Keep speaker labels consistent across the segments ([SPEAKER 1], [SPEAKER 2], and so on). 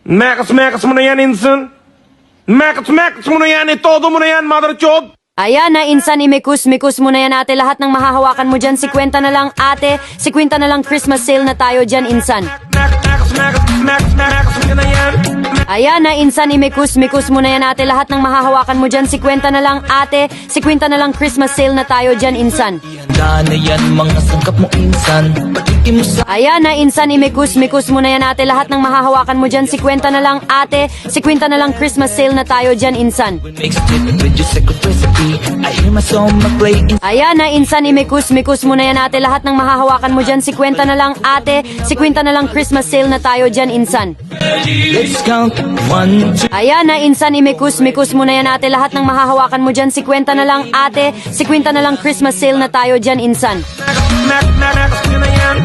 [SPEAKER 1] Mekas mo na yan, Insan. Mekas mo na yan, todo mo na yan, mother chod.
[SPEAKER 2] Ayan na, insan, imikus mo na yan ate. Lahat ng mahahawakan mo dyan, 50 na lang ate. 50 na lang Christmas sale na tayo dyan, insan.
[SPEAKER 1] Mekas mo na yan.
[SPEAKER 2] Ayan na, insan, imikus mo na yan ate. Lahat ng mahahawakan mo dyan, 50 na lang ate. 50 na lang Christmas sale na tayo dyan, insan.
[SPEAKER 3] Handa na yan mga sangkap mo insan. Patikim mo sa
[SPEAKER 2] Ayan na, insan, imikus mo na yan ate. Lahat ng mahahawakan mo dyan, 50 na lang ate. 50 na lang Christmas sale na tayo dyan, insan.
[SPEAKER 3] mix it with your secret recipe. I hear my song play in.
[SPEAKER 2] Ayan na, insan, imikus mo na yan ate. Lahat ng mahahawakan mo dyan, 50 na lang ate. 50 na lang Christmas sale na tayo dyan, insan.
[SPEAKER 3] Let's count 1, 2.
[SPEAKER 2] Ayan na, insan, imikus mo na yan ate. Lahat ng mahahawakan mo dyan, 50 na lang ate. 50 na lang Christmas sale na tayo dyan, insan.
[SPEAKER 1] Mekas mo na yan.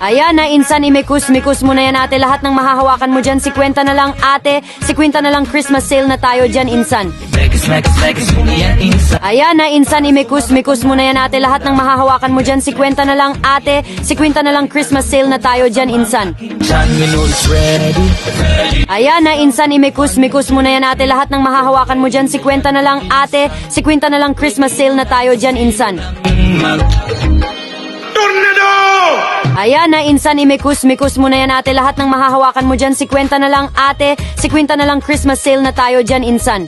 [SPEAKER 2] Ayan na, insan, imikus mo na yan ate. Lahat ng mahahawakan mo dyan, 50 na lang ate. 50 na lang Christmas sale na tayo dyan, insan.
[SPEAKER 3] Megas mo na yan insan.
[SPEAKER 2] Ayan na, insan, imikus mo na yan ate. Lahat ng mahahawakan mo dyan, 50 na lang ate. 50 na lang Christmas sale na tayo dyan, insan.
[SPEAKER 3] John, you know it's ready.
[SPEAKER 2] Ayan na, insan, imikus mo na yan ate. Lahat ng mahahawakan mo dyan, 50 na lang ate. 50 na lang Christmas sale na tayo dyan, insan.
[SPEAKER 1] Tornado!
[SPEAKER 2] Ayan na, insan, imikus mo na yan ate. Lahat ng mahahawakan mo dyan, 50 na lang ate. 50 na lang Christmas sale na tayo dyan, insan.